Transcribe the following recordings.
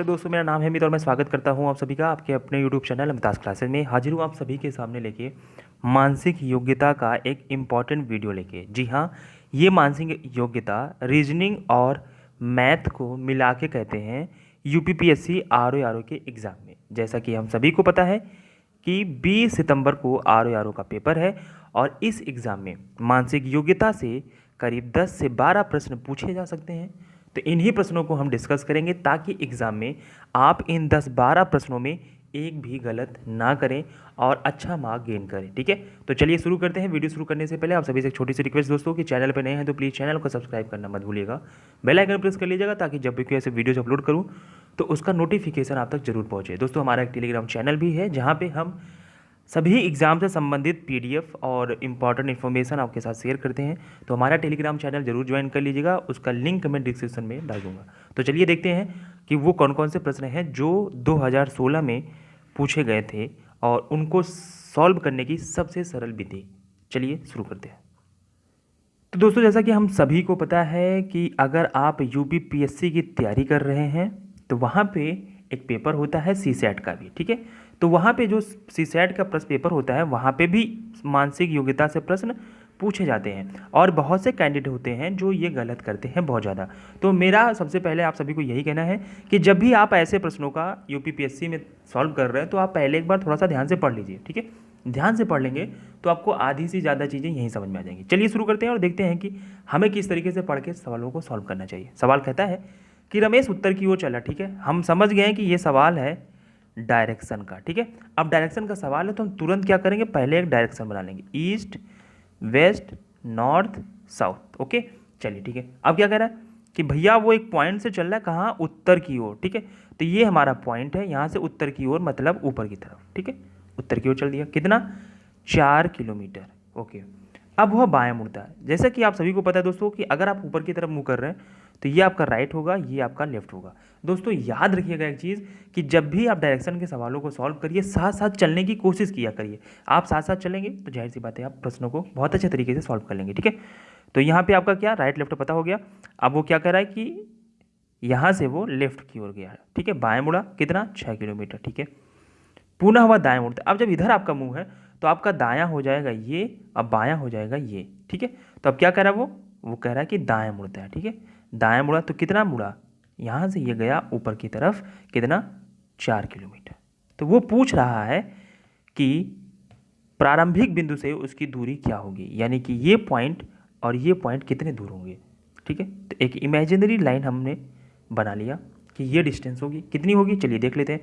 Hello दोस्तों, मेरा नाम है अमित और मैं स्वागत करता हूं आप सभी का आपके अपने यूट्यूब चैनल अमिताज क्लासेस में। हाजिर हूं आप सभी के सामने लेके मानसिक योग्यता का एक इम्पॉर्टेंट वीडियो लेके। जी हां, ये मानसिक योग्यता रीजनिंग और मैथ को मिला के कहते हैं यूपीपीएससी आरओ के एग्ज़ाम में। जैसा कि हम सभी को पता है कि 20 सितंबर को आरओ का पेपर है और इस एग्ज़ाम में मानसिक योग्यता से करीब 10 से 12 प्रश्न पूछे जा सकते हैं। तो इन्हीं प्रश्नों को हम डिस्कस करेंगे ताकि एग्ज़ाम में आप इन 10-12 प्रश्नों में एक भी गलत ना करें और अच्छा मार्क गेन करें। ठीक है, तो चलिए शुरू करते हैं। वीडियो शुरू करने से पहले आप सभी से एक छोटी सी रिक्वेस्ट दोस्तों कि चैनल पर नए हैं तो प्लीज़ चैनल को सब्सक्राइब करना मत भूलिएगा, बेल आइकन प्रेस कर लीजिएगा ताकि जब भी कोई ऐसे वीडियोज अपलोड करूँ तो उसका नोटिफिकेशन आप तक जरूर पहुँचे। दोस्तों, हमारा एक टेलीग्राम चैनल भी है जहाँ पर हम सभी एग्ज़ाम से संबंधित पीडीएफ और इम्पॉर्टेंट इन्फॉर्मेशन आपके साथ शेयर करते हैं। तो हमारा टेलीग्राम चैनल जरूर ज्वाइन कर लीजिएगा, उसका लिंक मैं डिस्क्रिप्शन में डाल दूंगा। तो चलिए देखते हैं कि वो कौन कौन से प्रश्न हैं जो 2016 में पूछे गए थे और उनको सॉल्व करने की सबसे सरल विधि। चलिए शुरू करते हैं। तो दोस्तों, जैसा कि हम सभी को पता है कि अगर आप यूपीपीएससी की तैयारी कर रहे हैं तो वहाँ पे एक पेपर होता है सीसैट का भी। ठीक है, तो वहाँ पे जो सीसैट का प्रश्न पेपर होता है वहाँ पे भी मानसिक योग्यता से प्रश्न पूछे जाते हैं और बहुत से कैंडिडेट होते हैं जो ये गलत करते हैं बहुत ज़्यादा। तो मेरा सबसे पहले आप सभी को यही कहना है कि जब भी आप ऐसे प्रश्नों का यूपीपीएससी में सॉल्व कर रहे हैं तो आप पहले एक बार थोड़ा सा ध्यान से पढ़ लीजिए। ठीक है, ध्यान से पढ़ लेंगे तो आपको आधी से ज़्यादा चीज़ें यहीं समझ में आ जाएंगी। चलिए शुरू करते हैं और देखते हैं कि हमें किस तरीके से पढ़ के सवालों को सॉल्व करना चाहिए। सवाल कहता है कि रमेश उत्तर की ओर चला। ठीक है, हम समझ गए हैं कि ये सवाल है डायरेक्शन का। ठीक है, अब डायरेक्शन का सवाल है तो हम तुरंत क्या करेंगे, पहले एक डायरेक्शन बना लेंगे, east west north south. Okay, चलिए ठीक है। अब क्या कह रहा है कि भैया वो एक पॉइंट से चल रहा है कहाँ, उत्तर की ओर। ठीक है, तो ये हमारा पॉइंट है, यहाँ से उत्तर की ओर मतलब ऊपर की तरफ। ठीक है, उत्तर की ओर चल दिया, कितना, 4 किलोमीटर। ओके, अब वह बायां मुड़ता है। जैसा कि आप सभी को पता है दोस्तों कि अगर आप ऊपर की तरफ मुँह कर रहे हैं तो ये आपका राइट होगा, ये आपका लेफ्ट होगा। दोस्तों याद रखिएगा एक चीज़ कि जब भी आप डायरेक्शन के सवालों को सॉल्व करिए साथ साथ चलने की कोशिश किया करिए। आप साथ साथ चलेंगे तो जाहिर सी बात है आप प्रश्नों को बहुत अच्छे तरीके से सॉल्व कर लेंगे। ठीक है, तो यहाँ पे आपका क्या राइट लेफ्ट पता हो गया। अब वो क्या कह रहा है कि यहाँ से वो लेफ्ट की ओर गया है। ठीक है, बाएं मुड़ा, कितना, 6 किलोमीटर। ठीक है, पुनः हुआ दाएं मुड़ता। अब जब इधर आपका मुंह है तो आपका दायां हो जाएगा ये, अब बायां हो जाएगा ये। ठीक है, तो अब क्या कह रहा है वो कह रहा है कि दाएं मुड़ता है। ठीक है, दाएं मुड़ा तो कितना मुड़ा, यहाँ से ये गया ऊपर की तरफ, कितना, 4 किलोमीटर। तो वो पूछ रहा है कि प्रारंभिक बिंदु से उसकी दूरी क्या होगी, यानी कि ये पॉइंट और ये पॉइंट कितने दूर होंगे। ठीक है, तो एक इमेजिनरी लाइन हमने बना लिया कि ये डिस्टेंस होगी, कितनी होगी, चलिए देख लेते हैं।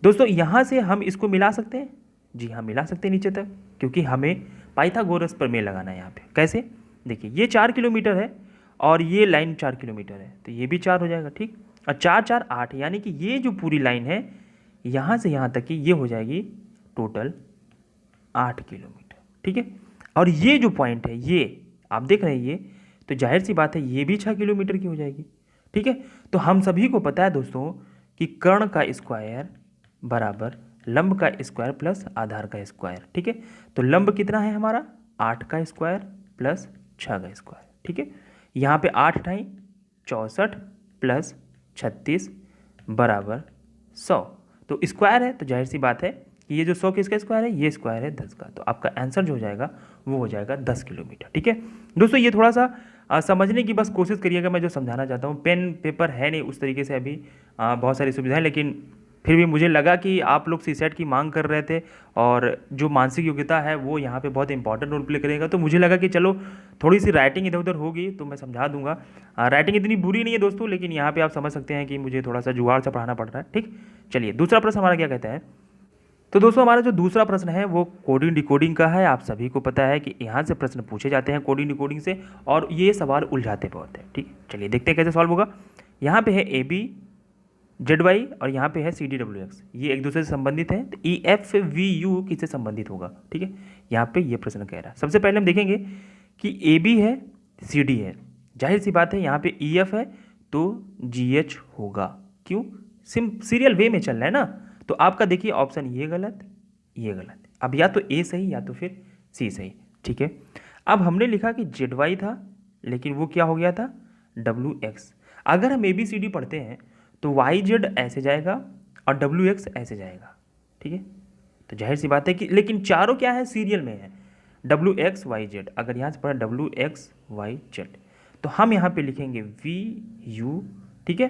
दोस्तों यहाँ से हम इसको मिला सकते हैं, जी हाँ मिला सकते हैं नीचे तक, क्योंकि हमें पाइथागोरस प्रमेय लगाना है यहाँ पे। कैसे, देखिए ये 4 किलोमीटर है और ये लाइन 4 किलोमीटर है तो ये भी 4 हो जाएगा। ठीक, और 4 4 8, यानी कि ये जो पूरी लाइन है यहाँ से यहाँ तक की ये हो जाएगी टोटल 8 किलोमीटर। ठीक है, और ये जो पॉइंट है ये आप देख रहे हैं ये, तो जाहिर सी बात है ये भी 6 किलोमीटर की हो जाएगी। ठीक है, तो हम सभी को पता है दोस्तों कि कर्ण का स्क्वायर बराबर लंब का स्क्वायर प्लस आधार का स्क्वायर। ठीक है, तो लंब कितना है हमारा, 8 का स्क्वायर प्लस 6 का स्क्वायर। ठीक है, यहाँ पे 8 × 64 प्लस 36 बराबर 100। तो स्क्वायर है तो जाहिर सी बात है कि ये जो 100 किसका स्क्वायर है, ये स्क्वायर है 10 का। तो आपका आंसर जो हो जाएगा वो हो जाएगा 10 किलोमीटर। ठीक है दोस्तों, ये थोड़ा सा समझने की बस कोशिश करिएगा। मैं जो समझाना चाहता हूँ, पेन पेपर है नहीं उस तरीके से अभी, बहुत सारी सुविधाएं, लेकिन फिर भी मुझे लगा कि आप लोग सीसेट की मांग कर रहे थे और जो मानसिक योग्यता है वो यहाँ पे बहुत इंपॉर्टेंट रोल प्ले करेगा, तो मुझे लगा कि चलो थोड़ी सी राइटिंग इधर उधर होगी तो मैं समझा दूंगा। राइटिंग इतनी बुरी नहीं है दोस्तों, लेकिन यहाँ पे आप समझ सकते हैं कि मुझे थोड़ा सा जुगाड़ से पढ़ाना पड़ रहा है। ठीक, चलिए दूसरा प्रश्न हमारा क्या कहता है। तो दोस्तों हमारा जो दूसरा प्रश्न है वो कोडिंग डिकोडिंग का है। आप सभी को पता है कि यहाँ से प्रश्न पूछे जाते हैं कोडिंग डिकोडिंग से और ये सवाल उलझाते बहुत है। ठीक, चलिए देखते हैं कैसे सॉल्व होगा। यहाँ पे है AB ZY और यहाँ पे है CDWX, ये एक दूसरे से संबंधित है। तो EFVU किससे संबंधित होगा। ठीक है, यहाँ पे ये प्रश्न कह रहा है। सबसे पहले हम देखेंगे कि AB है, CD है, जाहिर सी बात है यहाँ पे EF है तो GH होगा। क्यों, सीरियल वे में चल रहा है ना। तो आपका देखिए ऑप्शन ये गलत, ये गलत। अब या तो A सही या तो फिर C सही। ठीक है, अब हमने लिखा कि ZY था लेकिन वो क्या हो गया था, WX। अगर हम ABCD पढ़ते हैं तो वाई जेड ऐसे जाएगा और डब्ल्यू एक्स ऐसे जाएगा, ठीक है। तो जाहिर सी बात है कि लेकिन चारों क्या है, सीरियल में है, डब्ल्यू एक्स वाई जेड। अगर यहाँ से पढ़ा डब्ल्यू एक्स वाई जेड तो हम यहाँ पे लिखेंगे वी यू, ठीक है।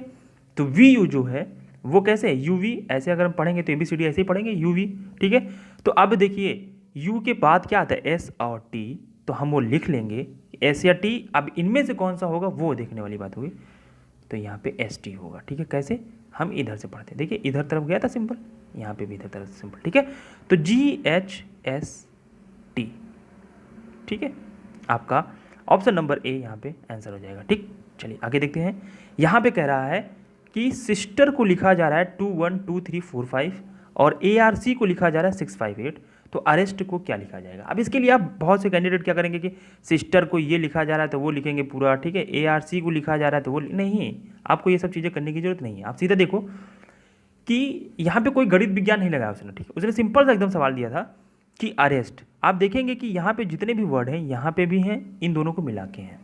तो वी यू जो है वो कैसे है, यू वी, ऐसे अगर हम पढ़ेंगे तो ए बी सी डी ऐसे ही पढ़ेंगे यू वी, ठीक है। तो अब देखिए यू के बाद क्या आता है, एस और टी, तो हम वो लिख लेंगे एस या टी। अब इनमें से कौन सा होगा वो देखने वाली बात होगी। तो यहाँ पे एस टी होगा, ठीक है। कैसे, हम इधर से पढ़ते हैं, देखिए इधर तरफ गया था सिंपल, यहाँ पे भी इधर तरफ सिंपल, ठीक है। तो जी एच एस टी, ठीक है। आपका ऑप्शन नंबर ए यहाँ पे आंसर हो जाएगा, ठीक। चलिए आगे देखते हैं। यहाँ पे कह रहा है कि सिस्टर को लिखा जा रहा है 2 1 2 3 4 5 और ARC को लिखा जा रहा है 6 5 8, तो अरेस्ट को क्या लिखा जाएगा। अब इसके लिए आप बहुत से कैंडिडेट क्या करेंगे कि सिस्टर को ये लिखा जा रहा है तो वो लिखेंगे पूरा, ठीक है। ARC को लिखा जा रहा है तो वो नहीं, आपको ये सब चीज़ें करने की जरूरत नहीं है। आप सीधा देखो कि यहाँ पे कोई गणित विज्ञान नहीं लगाया उसने, ठीक है। उसने सिंपल सा एकदम सवाल दिया था कि अरेस्ट। आप देखेंगे कि यहाँ पे जितने भी वर्ड हैं यहाँ पे भी हैं, इन दोनों को मिला के हैं,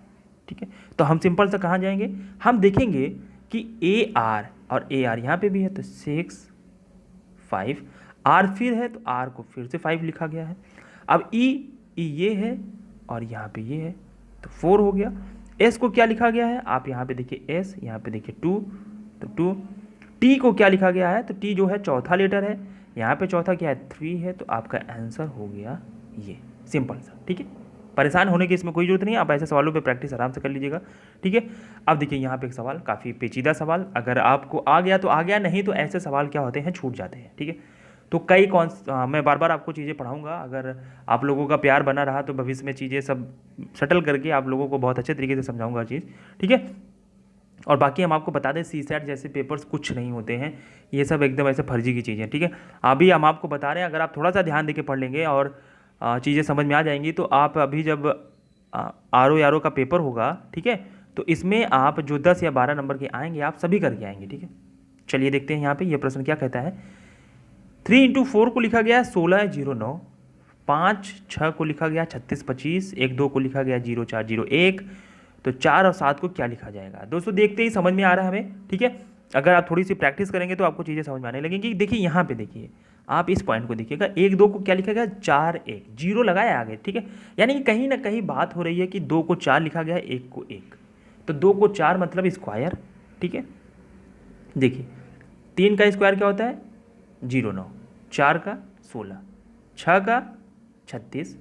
ठीक है। तो हम सिंपल सा कहाँ जाएंगे, हम देखेंगे कि AR और AR यहाँ पे भी है तो 6 5, R फिर है तो R को फिर से 5 लिखा गया है। अब E ये है और यहाँ पे ये है तो 4 हो गया। S को क्या लिखा गया है, आप यहाँ पे देखिए S, यहाँ पे देखिए 2 तो 2। T को क्या लिखा गया है, तो T जो है चौथा लेटर है, यहाँ पे चौथा क्या है 3 है, तो आपका आंसर हो गया ये, सिंपल सा, ठीक है। परेशान होने की इसमें कोई जरूरत नहीं है, आप ऐसे सवालों पे प्रैक्टिस आराम से कर लीजिएगा, ठीक है। अब देखिए यहाँ पे एक सवाल, काफ़ी पेचीदा सवाल, अगर आपको आ गया तो आ गया, नहीं तो ऐसे सवाल क्या होते हैं, छूट जाते हैं, ठीक है। तो कई मैं बार बार आपको चीज़ें पढ़ाऊंगा, अगर आप लोगों का प्यार बना रहा तो भविष्य में चीज़ें सब सेटल करके आप लोगों को बहुत अच्छे तरीके से समझाऊंगा हर चीज़, ठीक है। और बाकी हम आपको बता दें CSAT जैसे पेपर्स कुछ नहीं होते हैं, ये सब एकदम ऐसे फर्जी की चीज़ें, ठीक है। अभी हम आपको बता रहे हैं, अगर आप थोड़ा सा ध्यान देके पढ़ लेंगे और चीज़ें समझ में आ जाएंगी तो आप अभी जब RO का पेपर होगा, ठीक है, तो इसमें आप जो 10 या 12 नंबर के आएंगे आप सभी करके आएंगे, ठीक है। चलिए देखते हैं यहाँ पे ये प्रश्न क्या कहता है। 3 × 4 को लिखा गया 16 0 9, 5 6 को लिखा गया 36 25, 1 2 को लिखा गया 0 4 0 1, तो 4 और 7 को क्या लिखा जाएगा। दोस्तों देखते ही समझ में आ रहा है हमें, ठीक है। अगर आप थोड़ी सी प्रैक्टिस करेंगे तो आपको चीज़ें समझ में आने लगेंगी। देखिए यहाँ पे देखिए, आप इस पॉइंट को देखिएगा, 1 2 को क्या लिखा गया 4 1, 0 लगाया आगे, ठीक है। यानी कि कहीं ना कहीं बात हो रही है कि 2 को 4 लिखा गया है, 1 को 1, तो 2 को 4 मतलब स्क्वायर, ठीक है। देखिए 3 का स्क्वायर क्या होता है 0 9, 4 का 16, 6 का 36,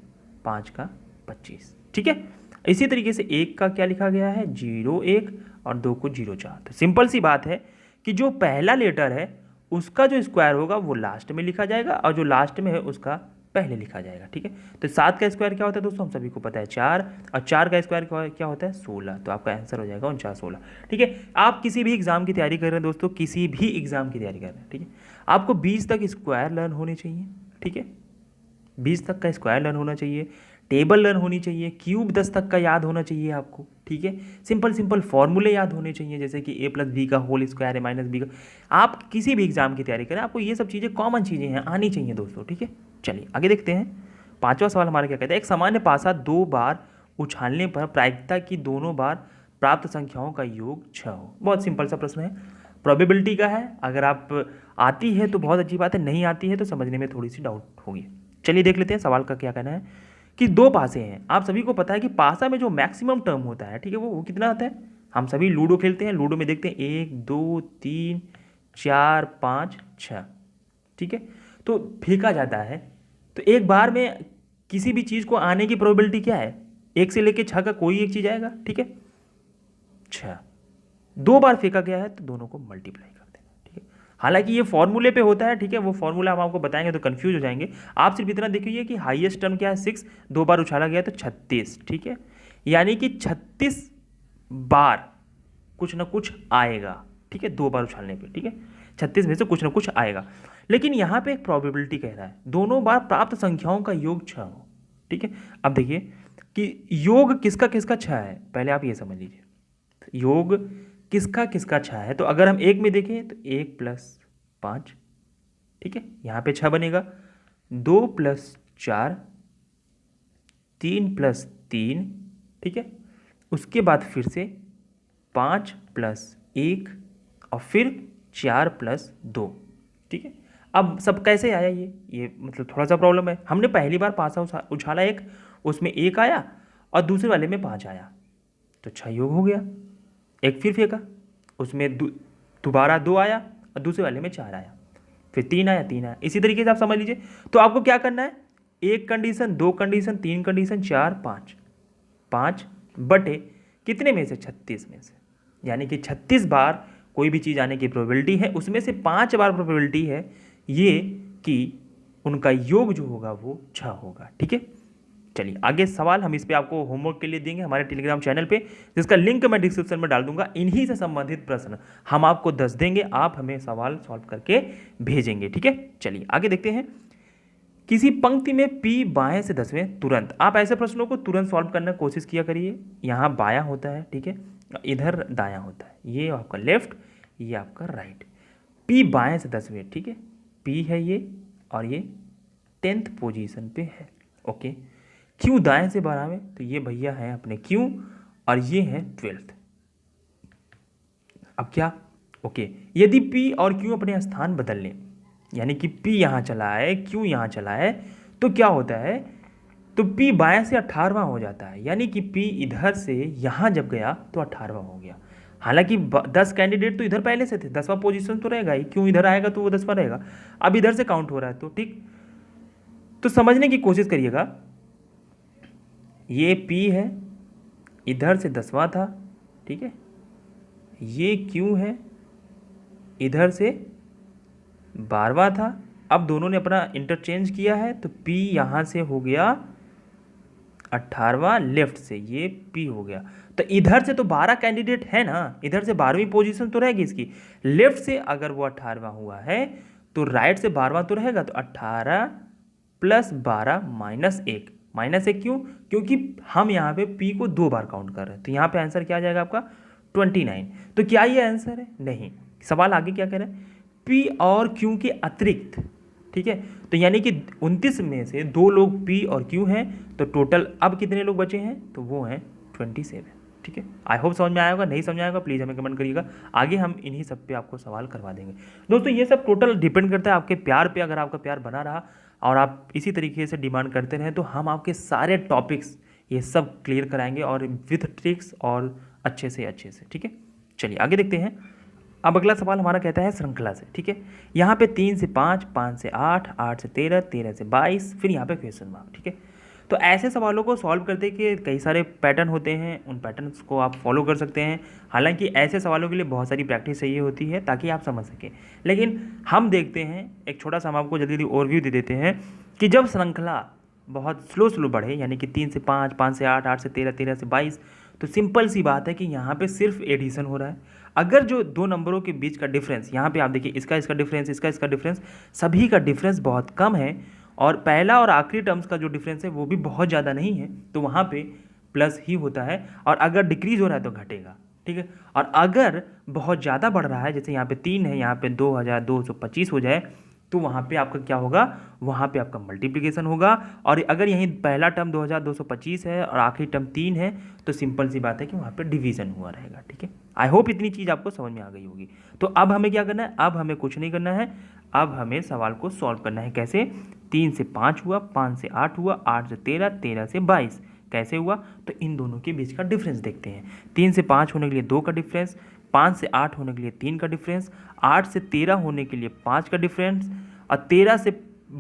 5 का 25, ठीक है। इसी तरीके से 1 का क्या लिखा गया है 0 1 और 2 को 0 4। तो सिंपल सी बात है कि जो पहला लेटर है उसका जो स्क्वायर होगा वो लास्ट में लिखा जाएगा और जो लास्ट में है उसका पहले लिखा जाएगा, ठीक है। तो 7 का स्क्वायर क्या होता है दोस्तों, हम सभी को पता है 4, और 4 का स्क्वायर क्या होता है 16, तो आपका आंसर हो जाएगा 49 16, ठीक है। आप किसी भी एग्जाम की तैयारी कर रहे हैं दोस्तों, किसी भी एग्जाम की तैयारी कर रहे हैं, ठीक है, आपको 20 तक स्क्वायर लर्न होने चाहिए, ठीक है। 20 तक का स्क्वायर लर्न होना चाहिए, टेबल लर्न होनी चाहिए, क्यूब 10 तक का याद होना चाहिए आपको, ठीक है। सिंपल सिंपल फॉर्मूले याद होने चाहिए, जैसे कि a+b का होल स्क्वायर है -b का। आप किसी भी एग्जाम की तैयारी करें आपको ये सब चीज़ें कॉमन चीज़ें हैं, आनी चाहिए दोस्तों, ठीक है। चलिए आगे देखते हैं। 5वां सवाल हमारा क्या कहता है, एक सामान्य पासा 2 बार उछालने पर प्रायिकता की दोनों बार प्राप्त संख्याओं का योग 6 हो। बहुत सिंपल सा प्रश्न है, प्रोबेबिलिटी का है। अगर आप आती है तो बहुत अच्छी बात है, नहीं आती है तो समझने में थोड़ी सी डाउट होगी। चलिए देख लेते हैं सवाल का क्या कहना है कि 2 पासे हैं। आप सभी को पता है कि पासा में जो मैक्सिमम टर्म होता है, ठीक है, वो कितना आता है। हम सभी लूडो खेलते हैं, लूडो में देखते हैं 1 2 3 4 5 6, ठीक है। तो फेंका जाता है, तो एक बार में किसी भी चीज़ को आने की प्रोबेबिलिटी क्या है, 1 से लेके 6 का कोई एक चीज़ आएगा, ठीक है। 6 2 बार फेंका गया है तो दोनों को मल्टीप्लाई कर देना, ठीक है। हालांकि ये फॉर्मूले पे होता है, ठीक है, वो फॉर्मूला हम आपको बताएंगे तो कंफ्यूज हो जाएंगे। आप सिर्फ इतना देखिए कि हाईएस्ट टर्म क्या है 6, 2 बार उछाला गया तो 36, ठीक है। यानी कि 36 बार कुछ ना कुछ आएगा, ठीक है, 2 बार उछालने पे, ठीक है। 36 में से कुछ ना कुछ आएगा। लेकिन यहाँ पे एक प्रोबेबिलिटी कह रहा है दोनों बार प्राप्त संख्याओं का योग 6 हो, ठीक है। अब देखिए कि योग किसका किसका 6 है, पहले आप ये समझ लीजिए, योग किसका किसका 6 है। तो अगर हम 1 में देखें तो 1 + 5, ठीक है, यहाँ पे 6 बनेगा। 2 + 4, 3 + 3, ठीक है। उसके बाद फिर से 5 + 1 और फिर 4 + 2, ठीक है। अब सब कैसे आया ये मतलब थोड़ा सा प्रॉब्लम है। हमने पहली बार पासा उछाला एक, उसमें 1 आया और दूसरे वाले में 5 आया, तो 6 योग हो गया। एक फिर फेंका, उसमें दोबारा 2 आया और दूसरे वाले में 4 आया, फिर 3 आया 3 आया। इसी तरीके से आप समझ लीजिए। तो आपको क्या करना है, 1 कंडीशन, 2 कंडीशन, 3 कंडीशन, 4 5, 5 बटे कितने में से, 36 में से, यानी कि 36 बार कोई भी चीज़ आने की प्रोबेबिलिटी है, उसमें से 5 बार प्रोबेबिलिटी है ये कि उनका योग जो होगा वो 6 होगा, ठीक है। चलिए आगे सवाल हम इस पे आपको होमवर्क के लिए देंगे हमारे टेलीग्राम चैनल पे, जिसका लिंक मैं डिस्क्रिप्शन में डाल दूंगा। इन्हीं से संबंधित प्रश्न हम आपको 10 देंगे, आप हमें सवाल सॉल्व करके भेजेंगे, ठीक है। चलिए आगे देखते हैं। किसी पंक्ति में P बाएं से 10वें तुरंत, आप ऐसे प्रश्नों को तुरंत सॉल्व करने की कोशिश किया करिए। यहाँ बायां होता है, ठीक है, इधर दायां होता है, ये आपका लेफ्ट, ये आपका राइट। P बाएं से 10वें, ठीक है, P है ये और ये 10th पोजीशन पे है, ओके। Q दाएं से 12वें, तो ये भैया हैं अपने Q और ये हैं 12th। अब क्या, ओके, यदि P और Q अपने स्थान बदल लें, यानी कि P यहाँ चला है, Q यहाँ चला है, तो क्या होता है, तो P बाएं से 18वां हो जाता है, यानी कि P इधर से यहाँ जब गया तो 18वां हो गया। हालांकि 10 कैंडिडेट तो इधर पहले से थे, 10वां पोजीशन तो रहेगा ही, क्यों इधर आएगा तो वो 10वां रहेगा। अब इधर से काउंट हो रहा है, तो ठीक, तो समझने की कोशिश करिएगा। ये P है, इधर से 10वां था, ठीक है, ये Q है, इधर से 12वां था। अब दोनों ने अपना इंटरचेंज किया है, तो P यहाँ से हो गया 18वां, लेफ्ट से ये P हो गया। तो इधर से तो 12 कैंडिडेट है ना, इधर से 12वीं पोजीशन तो रहेगी इसकी। लेफ्ट से अगर वो 18वां हुआ है तो राइट से 12वां तो रहेगा, तो 18 + 12 -1 क्यों, क्योंकि हम यहाँ पे P को 2 बार काउंट कर रहे हैं, तो यहाँ पे आंसर क्या आ जाएगा आपका 29। तो क्या ये आंसर है, नहीं। सवाल आगे क्या कह रहे हैं, P और Q के अतिरिक्त, ठीक है, तो यानी कि 29 में से 2 लोग P और Q हैं, तो टोटल अब कितने लोग बचे हैं, तो वो हैं 27, ठीक है। आई होप समझ में आया होगा, नहीं समझ में आएगा प्लीज़ हमें कमेंट करिएगा, आगे हम इन्हीं सब पे आपको सवाल करवा देंगे। दोस्तों ये सब टोटल डिपेंड करता है आपके प्यार पे। अगर आपका प्यार बना रहा और आप इसी तरीके से डिमांड करते रहें, तो हम आपके सारे टॉपिक्स ये सब क्लियर कराएंगे और विथ ट्रिक्स और अच्छे से, ठीक है। चलिए आगे देखते हैं। अब अगला सवाल हमारा कहता है श्रृंखला से, ठीक है। यहाँ पे 3 से 5, 5 से 8, 8 से 13, 13 से 22, फिर यहाँ पे क्वेश्चन मार्क, ठीक है। तो ऐसे सवालों को सॉल्व करते के कई सारे पैटर्न होते हैं, उन पैटर्न्स को आप फॉलो कर सकते हैं। हालांकि ऐसे सवालों के लिए बहुत सारी प्रैक्टिस चाहिए होती है ताकि आप समझ सकें, लेकिन हम देखते हैं एक छोटा सा, हम आपको जल्दी जल्दी ओवरव्यू दे देते हैं कि जब श्रृंखला बहुत स्लो बढ़े, यानी कि 3 से 5, 5 से 8, 8 से 13, 13 से 22, तो सिंपल सी बात है कि यहाँ पे सिर्फ एडिशन हो रहा है। अगर जो 2 नंबरों के बीच का डिफरेंस, यहाँ पे आप देखिए इसका डिफरेंस, इसका डिफरेंस, सभी का डिफरेंस बहुत कम है और पहला और आखिरी टर्म्स का जो डिफरेंस है वो भी बहुत ज़्यादा नहीं है, तो वहाँ पे प्लस ही होता है। और अगर डिक्रीज हो रहा है तो घटेगा, ठीक है। और अगर बहुत ज़्यादा बढ़ रहा है, जैसे यहाँ पे 3 है, यहाँ पे 2225 हो जाए, तो वहाँ पे आपका क्या होगा, वहाँ पे आपका मल्टीप्लिकेशन होगा। और अगर यहीं पहला टर्म 2225 है और आखिरी टर्म 3 है, तो सिंपल सी बात है कि वहाँ पे डिवीज़न हुआ रहेगा, ठीक है। आई होप इतनी चीज़ आपको समझ में आ गई होगी। तो अब हमें क्या करना है, अब हमें कुछ नहीं करना है, अब हमें सवाल को सॉल्व करना है। कैसे, 3 से 5 हुआ, 5 से 8 हुआ, 8 से 13, 13 से 22 कैसे हुआ, तो इन दोनों के बीच का डिफरेंस देखते हैं। 3 से 5 होने के लिए 2 का डिफरेंस, 5 से 8 होने के लिए 3 का डिफरेंस, 8 से 13 होने के लिए 5 का डिफरेंस और 13 से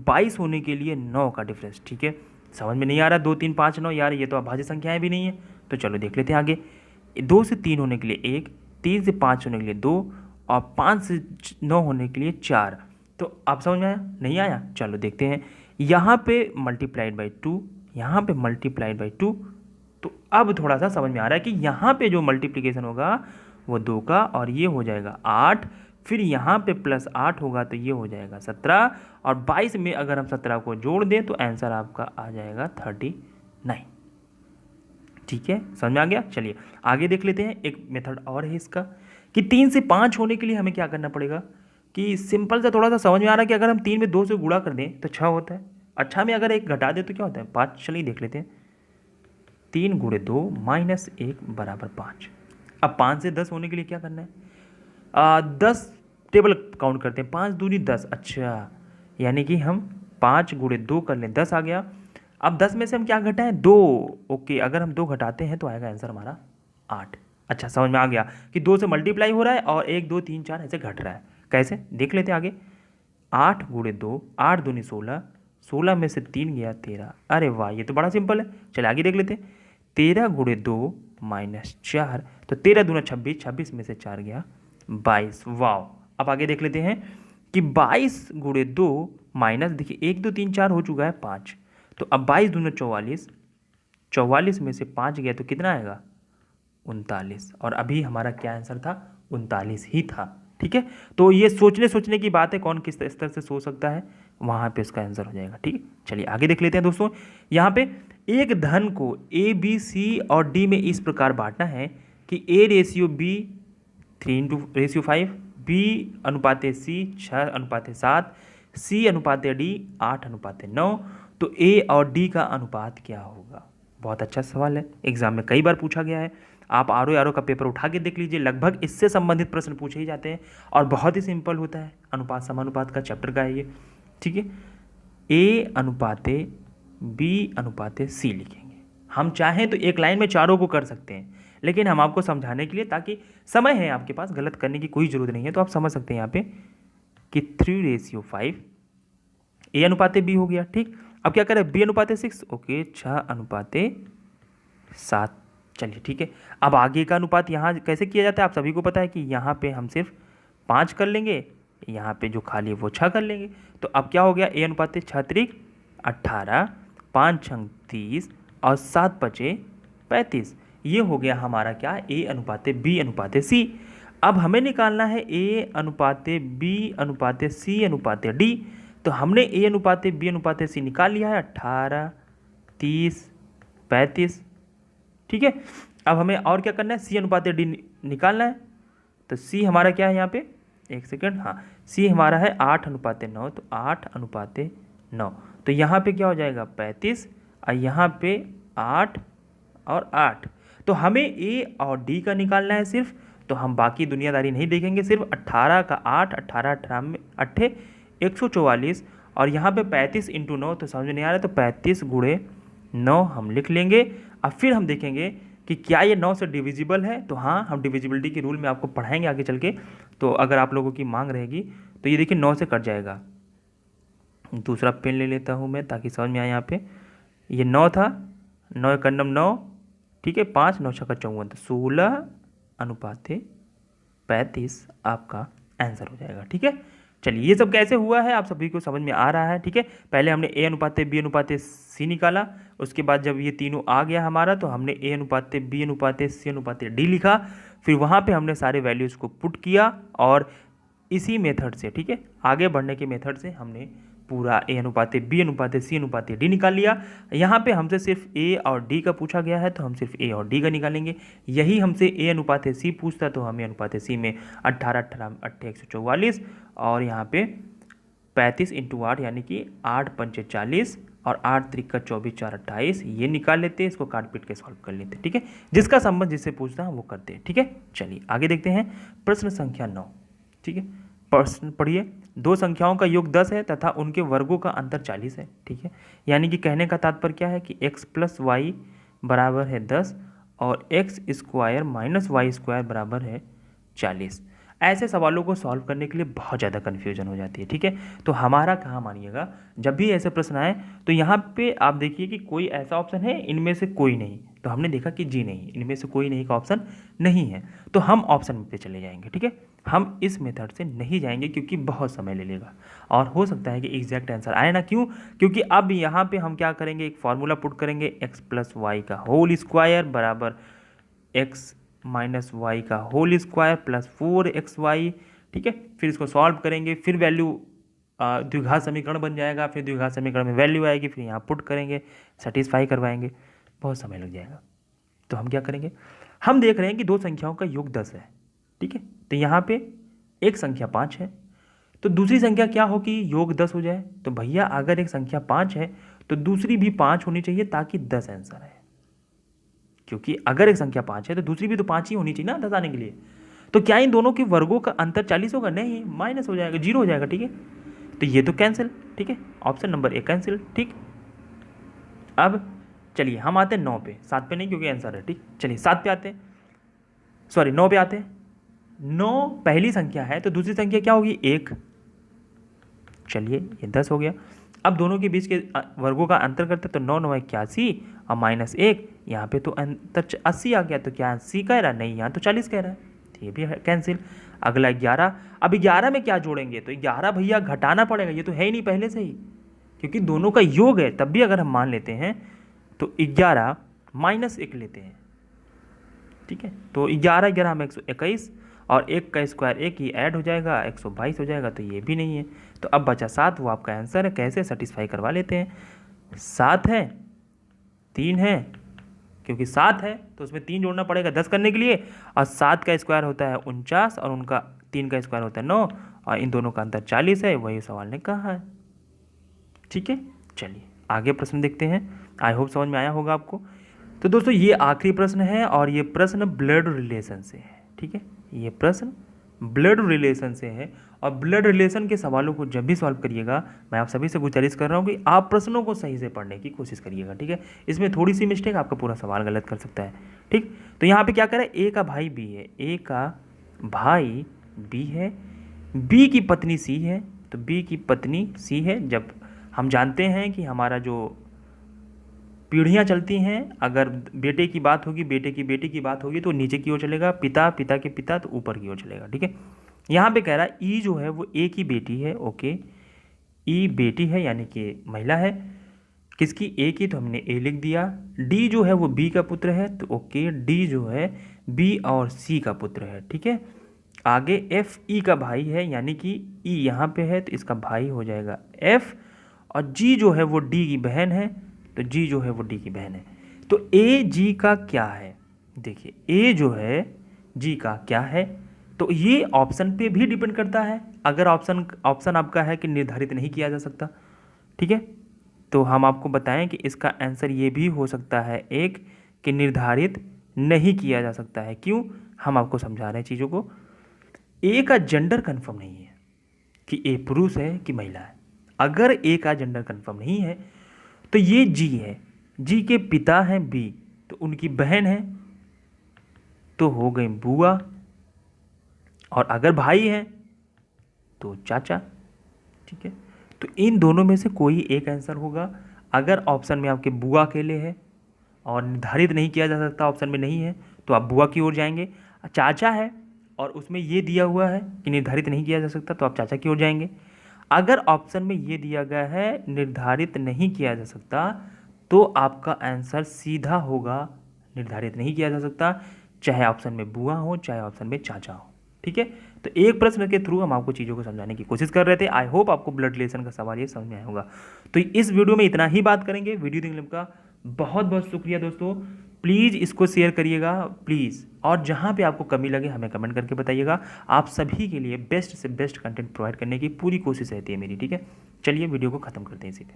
22 होने के लिए 9 का डिफरेंस, ठीक है। समझ में नहीं आ रहा, 2 3 5 9, यार ये तो अभाज्य संख्याएं भी नहीं है। तो चलो देख लेते हैं आगे। 2 से 3 होने के लिए 1, 3 से 5 होने के लिए 2 और 5 से 9 होने के लिए 4। तो आप समझ में आया, नहीं आया, चलो देखते हैं। यहाँ पे मल्टीप्लाइड बाई 2, यहाँ पे मल्टीप्लाइड बाई 2, तो अब थोड़ा सा समझ में आ रहा है कि यहाँ पे जो मल्टीप्लिकेशन होगा वो 2 का, और ये हो जाएगा 8, फिर यहाँ पे प्लस 8 होगा तो ये हो जाएगा 17, और 22 में अगर हम 17 को जोड़ दें तो आंसर आपका आ जाएगा 39, ठीक है। समझ में आ गया। चलिए आगे देख लेते हैं। एक मेथड और है इसका कि 3 से 5 होने के लिए हमें क्या करना पड़ेगा, कि सिंपल सा थोड़ा सा समझ में आ रहा है कि अगर हम 3 में 2 से गुणा कर दें तो 6 होता है, अच्छा में अगर 1 घटा दें तो क्या होता है 5। चलिए देख लेते हैं। 3 × 2 -1 = 5। अब 5 से 10 होने के लिए क्या करना है, 10 टेबल काउंट करते हैं, 5 दूनी 10, अच्छा यानी कि हम 5 गुणे 2 कर लें, 10 आ गया। अब 10 में से हम क्या घटाएं, 2, ओके, अगर हम 2 घटाते हैं तो आएगा आंसर हमारा 8। अच्छा समझ में आ गया कि 2 से मल्टीप्लाई हो रहा है और 1 2 3 4 ऐसे घट रहा है। कैसे देख लेते हैं आगे। 8 गुणे 2, 8 दूनी 16, 16 में से 3 गया 13। अरे वाह, ये तो बड़ा सिंपल है। चलिए आगे देख लेते हैं। 13 गुणे 2 माइनस 4, तो 13 दूना 26, 26 में से 4 गया 22। वाह, अब आगे देख लेते हैं कि 22 गुणे 2 माइनस, देखिए 1 2 3 4 हो चुका है 5, तो अब 22 दूना 44, 44 में से 5 गया तो कितना आएगा 39, और अभी हमारा क्या आंसर था 39 ही था। ठीक है, तो ये सोचने की बात है, कौन किस स्तर से सोच सकता है, वहाँ पे उसका आंसर हो जाएगा। ठीक है, चलिए आगे देख लेते हैं दोस्तों। यहाँ पे एक धन को ए बी सी और डी में इस प्रकार बांटना है कि ए रेशियो बी 3:5, बी अनुपाते सी 6:7, सी अनुपाते डी 8:9, तो ए और डी का अनुपात क्या होगा। बहुत अच्छा सवाल है, एग्जाम में कई बार पूछा गया है। आप आर ओ का पेपर उठा के देख लीजिए, लगभग इससे संबंधित प्रश्न पूछे ही जाते हैं और बहुत ही सिंपल होता है। अनुपात समानुपात का चैप्टर का है ये। ठीक है, ए अनुपाते बी अनुपाते सी लिखेंगे। हम चाहें तो एक लाइन में चारों को कर सकते हैं, लेकिन हम आपको समझाने के लिए, ताकि समय है आपके पास, गलत करने की कोई ज़रूरत नहीं है, तो आप समझ सकते हैं यहाँ पे कि 3:5 ए अनुपाते बी हो गया। ठीक, अब क्या करें, बी अनुपाते 6, ओके 6:7। चलिए ठीक है, अब आगे का अनुपात यहाँ कैसे किया जाता है आप सभी को पता है कि यहाँ पे हम सिर्फ 5 कर लेंगे, यहाँ पे जो खाली है वो 6 कर लेंगे। तो अब क्या हो गया, ए अनुपाते 6×18, 5×6 और 7×5 ये हो गया हमारा क्या, ए अनुपाते बी अनुपाते सी। अब हमें निकालना है ए अनुपाते बी अनुपाते सी अनुपाते डी। तो हमने ए अनुपाते बी अनुपाते सी निकाल लिया है, 18 30 35। ठीक है, अब हमें और क्या करना है, सी अनुपाते डी निकालना है। तो सी हमारा क्या है यहाँ पे, एक सेकेंड, हाँ सी हमारा है 8:9, तो 8:9, तो यहाँ पे क्या हो जाएगा 35, और यहाँ पे 8 और 8। तो हमें ए और डी का निकालना है सिर्फ, तो हम बाकी दुनियादारी नहीं देखेंगे, सिर्फ 18 का 8, 18 18 में 8 144, और यहाँ पे 35 × 9, तो समझ में नहीं आ रहा है, तो 35 गुणे 9 हम लिख लेंगे। अब फिर हम देखेंगे कि क्या ये 9 से डिविजिबल है, तो हाँ हम डिविजिबिलिटी के रूल में आपको पढ़ाएंगे आगे चल के, तो अगर आप लोगों की मांग रहेगी तो ये देखिए 9 से कट जाएगा। दूसरा पेन ले लेता हूँ मैं ताकि समझ में आए। यहाँ पे ये 9 था, 9 का 9, ठीक है, 5 9 6 54, तो 16:35 आपका आंसर हो जाएगा। ठीक है, चलिए ये सब कैसे हुआ है आप सभी को समझ में आ रहा है। ठीक है, पहले हमने ए अनुपाते बी अनुपाते सी निकाला, उसके बाद जब ये तीनों आ गया हमारा तो हमने ए अनुपाते बी अनुपाते सी अनुपाते डी लिखा, फिर वहाँ पे हमने सारे वैल्यूज़ को पुट किया और इसी मेथड से, ठीक है, आगे बढ़ने के मेथड से हमने पूरा ए अनुपाते बी अनुपाते सी अनुपाते डी निकाल लिया। यहाँ पे हमसे सिर्फ ए और डी का पूछा गया है तो हम सिर्फ ए और डी का निकालेंगे। यही हमसे ए अनुपाते सी पूछता तो हम ए अनुपाते सी में 18 18 8 144 और यहाँ पे 35 × 8 यानी कि 8 5 40 और 8 3 24 4 28 ये निकाल लेते हैं, इसको काट पीट के सॉल्व कर लेते हैं। ठीक है, जिसका संबंध जिससे पूछता है वो करते हैं। ठीक है, चलिए आगे देखते हैं प्रश्न संख्या 9। ठीक है, प्रश्न पढ़िए। दो संख्याओं का योग 10 है तथा उनके वर्गों का अंतर 40 है। ठीक है, यानी कि कहने का तात्पर्य क्या है कि x + y बराबर है 10 और x² - y² बराबर है 40। ऐसे सवालों को सॉल्व करने के लिए बहुत ज़्यादा कन्फ्यूजन हो जाती है। ठीक है, तो हमारा कहाँ मानिएगा, जब भी ऐसे प्रश्न आए तो यहाँ पे आप देखिए कि कोई ऐसा ऑप्शन है इनमें से कोई नहीं, तो हमने देखा कि जी नहीं, इनमें से कोई नहीं का ऑप्शन नहीं है, तो हम ऑप्शन पे चले जाएंगे। ठीक है, हम इस मेथड से नहीं जाएंगे क्योंकि बहुत समय ले लेगा और हो सकता है कि एग्जैक्ट आंसर आए ना। क्यों? क्योंकि अब यहाँ पे हम क्या करेंगे, एक फार्मूला पुट करेंगे, x + y का होल स्क्वायर बराबर x - y का होल स्क्वायर प्लस 4xy। ठीक है, फिर इसको सॉल्व करेंगे, फिर वैल्यू द्विघात समीकरण बन जाएगा, फिर द्विघात समीकरण में वैल्यू आएगी, फिर यहाँ पुट करेंगे, सेटिस्फाई करवाएंगे, बहुत समय लग जाएगा। तो हम क्या करेंगे, हम देख रहे हैं कि दो संख्याओं का योग 10 है। ठीक है, तो यहाँ पे एक संख्या 5 है, तो दूसरी संख्या क्या हो कि योग 10 हो जाए। तो भैया अगर एक संख्या 5 है तो दूसरी भी 5 होनी चाहिए ताकि 10 आंसर है, क्योंकि अगर एक संख्या 5 है तो दूसरी भी तो 5 ही होनी चाहिए ना 10 आने के लिए। तो क्या इन दोनों के वर्गों का अंतर 40 होगा? नहीं, माइनस हो जाएगा, 0 हो जाएगा। ठीक है, तो ये तो कैंसिल। ठीक है, ऑप्शन नंबर ए कैंसिल। ठीक, अब चलिए हम आते हैं 9 पे, 7 पे नहीं क्योंकि आंसर है। ठीक, चलिए 7 पे आते हैं, सॉरी 9 पे आते हैं। 9 पहली संख्या है तो दूसरी संख्या क्या होगी? 1। चलिए ये 10 हो गया। अब दोनों के बीच के वर्गों का अंतर करते तो 9 9 81 और माइनस 1, यहाँ पे तो अंतर 80 आ गया, तो क्या 80 कह रहा है? नहीं, यहाँ तो 40 कह रहा है, तो ये भी कैंसिल। अगला 11। अब 11 में क्या जोड़ेंगे? तो 11 भैया घटाना पड़ेगा, ये तो है ही नहीं पहले से ही, क्योंकि दोनों का योग है। तब भी अगर हम मान लेते हैं तो 11 माइनस 1 लेते हैं। ठीक है, तो 11 11 हम 121 और 1 का स्क्वायर 1 ही ऐड हो जाएगा, 122 हो जाएगा, तो ये भी नहीं है। तो अब बचा 7, वो आपका आंसर है। कैसे सेटिस्फाई करवा लेते हैं? 7 है, 3 है, क्योंकि 7 है तो उसमें 3 जोड़ना पड़ेगा 10 करने के लिए, और 7 का स्क्वायर होता है 49 और उनका 3 का स्क्वायर होता है 9 और इन दोनों का अंतर 40 है, वही सवाल ने कहा है। ठीक है, चलिए आगे प्रश्न देखते हैं। आई होप समझ में आया होगा आपको। तो दोस्तों ये आखिरी प्रश्न है और ये प्रश्न ब्लड रिलेशन से है। ठीक है, ये प्रश्न ब्लड रिलेशन से है और ब्लड रिलेशन के सवालों को जब भी सॉल्व करिएगा, मैं आप सभी से गुजारिश कर रहा हूँ कि आप प्रश्नों को सही से पढ़ने की कोशिश करिएगा। ठीक है, इसमें थोड़ी सी मिस्टेक आपका पूरा सवाल गलत कर सकता है। ठीक, तो यहाँ पे क्या करें? ए का भाई बी है, ए का भाई बी है, बी की पत्नी सी है, तो बी की पत्नी सी है। जब हम जानते हैं कि हमारा जो पीढ़ियाँ चलती हैं, अगर बेटे की बात होगी, बेटे की बेटी की बात होगी तो नीचे की ओर चलेगा, पिता पिता के पिता तो ऊपर की ओर चलेगा। ठीक है, यहाँ पे कह रहा है ई जो है वो ए की बेटी है। ओके, ई बेटी है यानी कि महिला है। किसकी? ए की, तो हमने ए लिख दिया। डी जो है वो बी का पुत्र है, तो ओके डी जो है बी और सी का पुत्र है। ठीक है, आगे एफ ई का भाई है यानी कि ई यहाँ पे है तो इसका भाई हो जाएगा एफ, और जी जो है वो डी की बहन है, तो जी जो है वो डी की बहन है। तो ए जी का क्या है? देखिए ए जो है जी का क्या है, तो ये ऑप्शन पे भी डिपेंड करता है। अगर ऑप्शन आपका है कि निर्धारित नहीं किया जा सकता, ठीक है, तो हम आपको बताएं कि इसका आंसर ये भी हो सकता है एक कि निर्धारित नहीं किया जा सकता है। क्यों? हम आपको समझा रहे हैं चीज़ों को। ए का जेंडर कंफर्म नहीं है कि ए पुरुष है कि महिला है। अगर ए का जेंडर कंफर्म नहीं है तो ये जी है, जी के पिता हैं बी, तो उनकी बहन है तो हो गई बुआ, और अगर भाई है तो चाचा। ठीक है, तो इन दोनों में से कोई एक आंसर होगा। अगर ऑप्शन में आपके बुआ अकेले है और निर्धारित नहीं किया जा सकता ऑप्शन में नहीं है तो आप बुआ की ओर जाएंगे। चाचा है और उसमें ये दिया हुआ है कि निर्धारित नहीं किया जा सकता तो आप चाचा की ओर जाएंगे। अगर ऑप्शन में ये दिया गया है निर्धारित नहीं किया जा सकता तो आपका आंसर सीधा होगा निर्धारित नहीं किया जा सकता, चाहे ऑप्शन में बुआ हो चाहे ऑप्शन में चाचा हो। ठीक है, तो एक प्रश्न के थ्रू हम आपको चीज़ों को समझाने की कोशिश कर रहे थे। आई होप आपको ब्लड रिलेशन का सवाल ये समझ में आया होगा। तो इस वीडियो में इतना ही बात करेंगे। वीडियो देखने का बहुत बहुत शुक्रिया दोस्तों। प्लीज़ इसको शेयर करिएगा प्लीज़, और जहाँ पे आपको कमी लगे हमें कमेंट करके बताइएगा। आप सभी के लिए बेस्ट से बेस्ट कंटेंट प्रोवाइड करने की पूरी कोशिश रहती है मेरी। ठीक है, चलिए वीडियो को ख़त्म करते हैं इसी पे।